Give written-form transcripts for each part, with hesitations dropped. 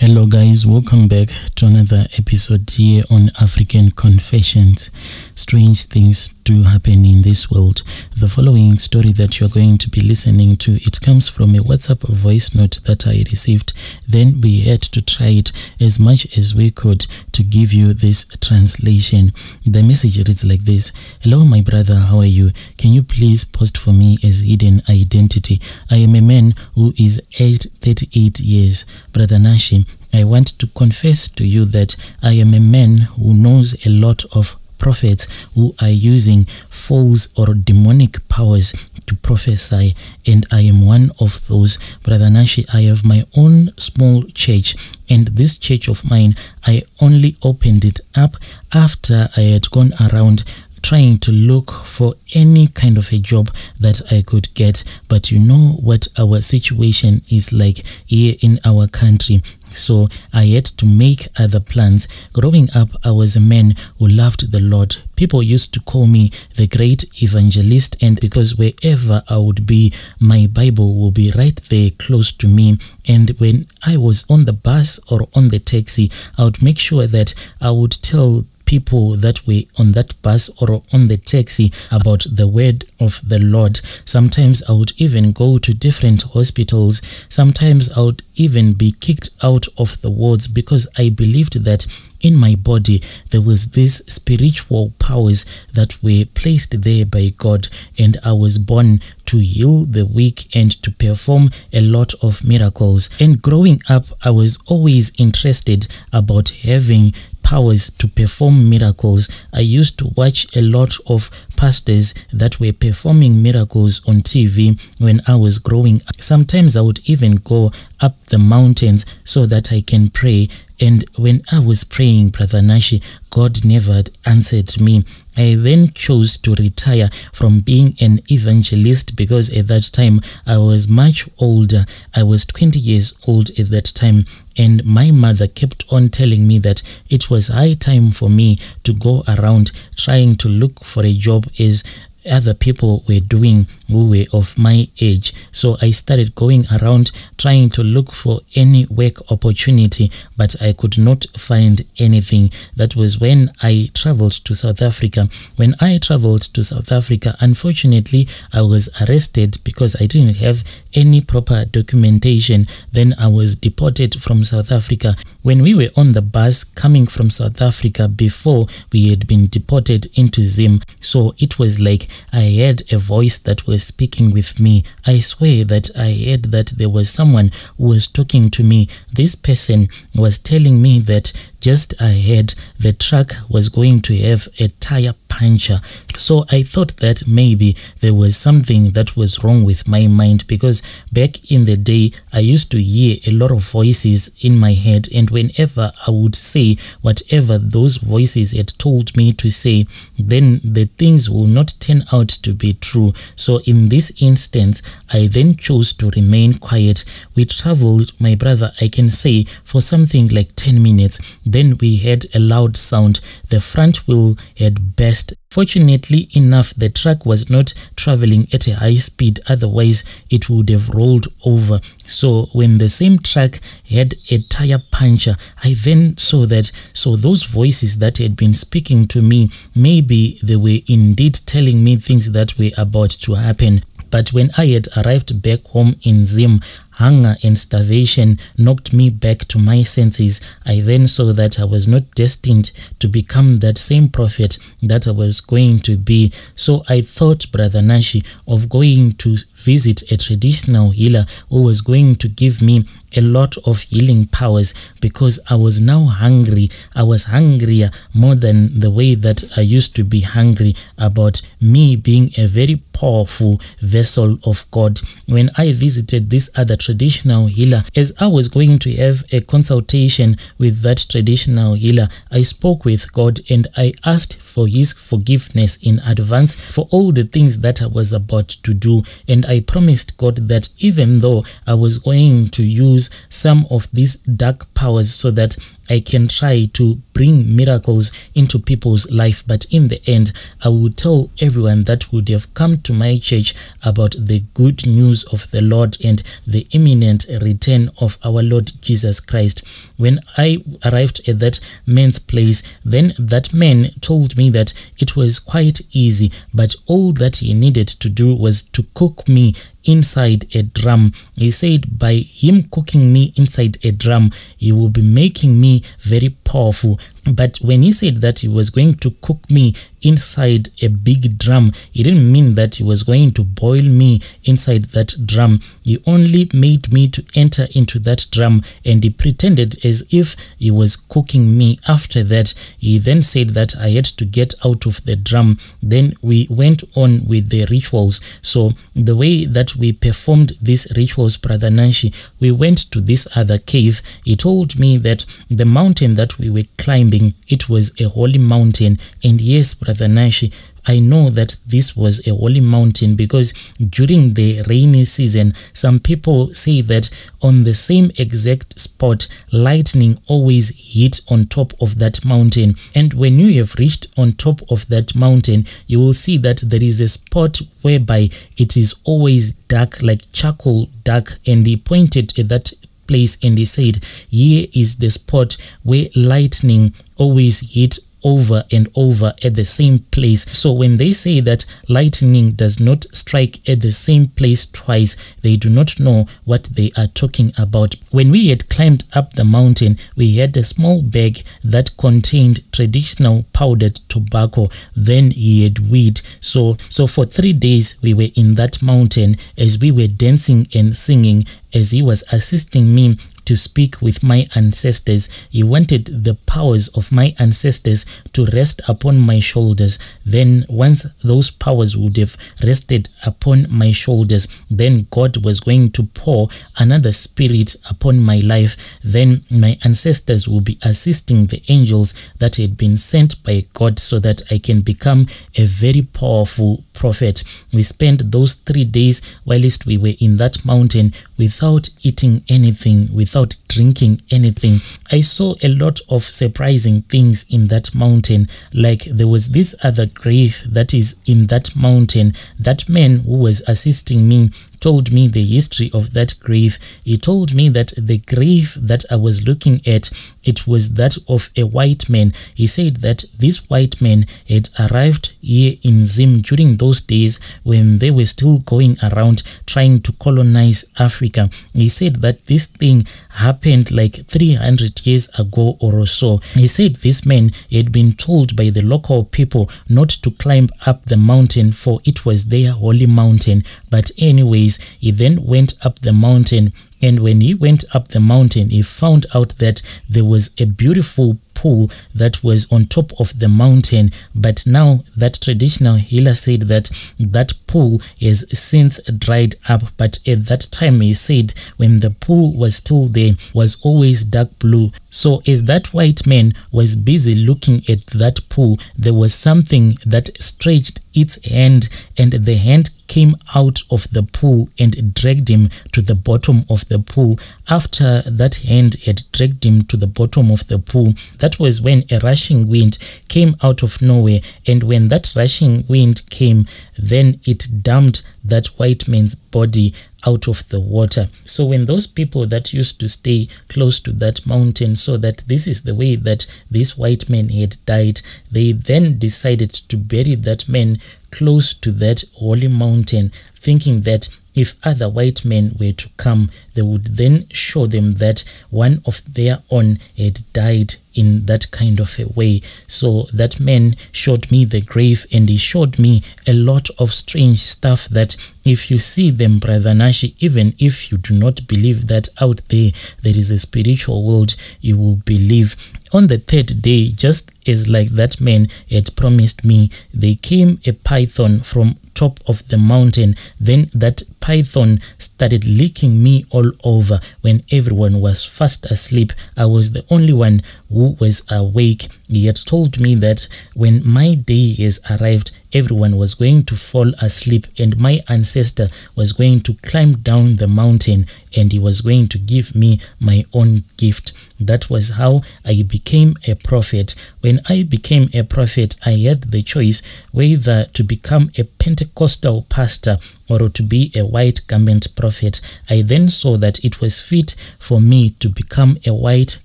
Hello guys, welcome back to another episode here on African Confessions. Strange things do happen in this world. The following story that you're going to be listening to, it comes from a WhatsApp voice note that I received. Then we had to try it as much as we could to give you this translation. The message reads like this. Hello my brother, how are you? Can you please post for me as hidden identity? I am a man who is aged 38 years. Brother Nashi, I want to confess to you that I am a man who knows a lot of prophets who are using false or demonic powers to prophesy, and I am one of those. Brother Nashi, I have my own small church, and this church of mine, I only opened it up after I had gone around trying to look for any kind of a job that I could get. But you know what our situation is like here in our country. So I had to make other plans. Growing up, I was a man who loved the Lord. People used to call me the great evangelist, and because wherever I would be, my Bible will be right there close to me. And when I was on the bus or on the taxi, I would make sure that I would tell people that were on that bus or on the taxi about the word of the Lord. Sometimes I would even go to different hospitals. Sometimes I would even be kicked out of the wards because I believed that in my body there was these spiritual powers that were placed there by God, and I was born to heal the weak and to perform a lot of miracles. And growing up, I was always interested about having powers to perform miracles. I used to watch a lot of pastors that were performing miracles on TV when I was growing up. Sometimes I would even go up the mountains so that I can pray. And when I was praying, Brother Nashi, God never answered me. I then chose to retire from being an evangelist because at that time I was much older. I was 20 years old at that time, and my mother kept on telling me that it was high time for me to go around trying to look for a job as other people were doing who were of my age. So I started going around trying to look for any work opportunity, but I could not find anything. That was when I traveled to South Africa. When I traveled to South Africa, unfortunately, I was arrested because I didn't have any proper documentation. Then I was deported from South Africa. When we were on the bus coming from South Africa, before we had been deported into Zim, so it was like I had a voice that was speaking with me. I swear that I heard that there was someone who was talking to me. This person was telling me that just ahead the truck was going to have a tire puncture. So I thought that maybe there was something that was wrong with my mind, because back in the day I used to hear a lot of voices in my head, and whenever I would say whatever those voices had told me to say, then the things will not turn out to be true. So in this instance, I then chose to remain quiet. We traveled, my brother, I can say for something like 10 minutes. Then we heard a loud sound. The front wheel had burst. Fortunately enough, the truck was not traveling at a high speed, otherwise it would have rolled over. So when the same truck had a tire puncture, I then saw that, so those voices that had been speaking to me, maybe they were indeed telling me things that were about to happen. But when I had arrived back home in Zim, hunger and starvation knocked me back to my senses. I then saw that I was not destined to become that same prophet that I was going to be. So I thought, Brother Nashi, of going to visit a traditional healer who was going to give me a lot of healing powers, because I was now hungry. I was hungrier more than the way that I used to be hungry about me being a very powerful vessel of God. When I visited this other traditional healer, as I was going to have a consultation with that traditional healer, I spoke with God and I asked for his forgiveness in advance for all the things that I was about to do. And I promised God that even though I was going to use some of these dark powers so that I can try to bring miracles into people's life, but in the end, I would tell everyone that would have come to my church about the good news of the Lord and the imminent return of our Lord Jesus Christ. When I arrived at that man's place, then that man told me that it was quite easy, but all that he needed to do was to cook me inside a drum. He said by him cooking me inside a drum, he will be making me very powerful. But when he said that he was going to cook me inside a big drum, he didn't mean that he was going to boil me inside that drum. He only made me to enter into that drum, and he pretended as if he was cooking me. After that, he then said that I had to get out of the drum. Then we went on with the rituals. So the way that we performed these rituals, Brother Nanshi, we went to this other cave. He told me that the mountain that we were climbing, it was a holy mountain. And yes, Brother Nanshi, I know that this was a holy mountain because during the rainy season, some people say that on the same exact spot, lightning always hit on top of that mountain. And when you have reached on top of that mountain, you will see that there is a spot whereby it is always dark, like charcoal dark. And he pointed at that place and he said, here is the spot where lightning always hit over and over at the same place. So when they say that lightning does not strike at the same place twice, they do not know what they are talking about. When we had climbed up the mountain, we had a small bag that contained traditional powdered tobacco. Then he had weed. So for 3 days we were in that mountain as we were dancing and singing, as he was assisting me to speak with my ancestors. He wanted the powers of my ancestors to rest upon my shoulders. Then once those powers would have rested upon my shoulders, then God was going to pour another spirit upon my life. Then my ancestors will be assisting the angels that had been sent by God so that I can become a very powerful prophet. We spent those 3 days whilst we were in that mountain without eating anything, without drinking anything. I saw a lot of surprising things in that mountain. Like there was this other grave that is in that mountain. That man who was assisting me told me the history of that grave. He told me that the grave that I was looking at, it was that of a white man. He said that this white man had arrived here in Zim during those days when they were still going around trying to colonize Africa. He said that this thing happened like 300 years ago or so. He said this man had been told by the local people not to climb up the mountain, for it was their holy mountain. But anyways, he then went up the mountain, and when he went up the mountain, he found out that there was a beautiful pool that was on top of the mountain. But now that traditional healer said that that pool has since dried up. But at that time, he said when the pool was still there, was always dark blue. So as that white man was busy looking at that pool, there was something that stretched its hand, and the hand came out of the pool and dragged him to the bottom of the pool. After that hand had dragged him to the bottom of the pool, that was when a rushing wind came out of nowhere. And when that rushing wind came, then it dumped that white man's body out of the water. So when those people that used to stay close to that mountain saw that this is the way that this white man had died, they then decided to bury that man close to that holy mountain, thinking that if other white men were to come, they would then show them that one of their own had died in that kind of a way. So that man showed me the grave, and he showed me a lot of strange stuff that if you see them, Brother Nashi, even if you do not believe that out there is a spiritual world, you will believe. On the third day, just as like that man had promised me, there came a python from top of the mountain. Then that python started licking me all over when everyone was fast asleep. I was the only one who was awake. He had told me that when my day has arrived, everyone was going to fall asleep and my ancestor was going to climb down the mountain and he was going to give me my own gift. That was how I became a prophet. When I became a prophet, I had the choice whether to become a Pentecostal pastor or to be a white garment prophet. I then saw that it was fit for me to become a white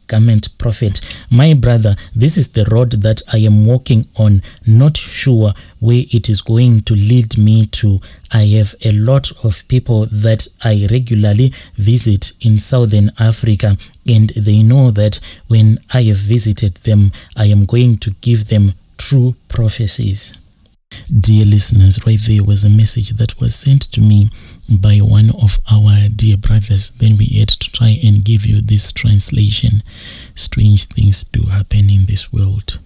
garment prophet. My brother, this is the road that I am walking on, not sure where it is going to lead me to. I have a lot of people that I regularly visit in Southern Africa, and they know that when I have visited them, I am going to give them true prophecies. Dear listeners, right there was a message that was sent to me by one of our dear brothers. Then we had to try and give you this translation. Strange things do happen in this world.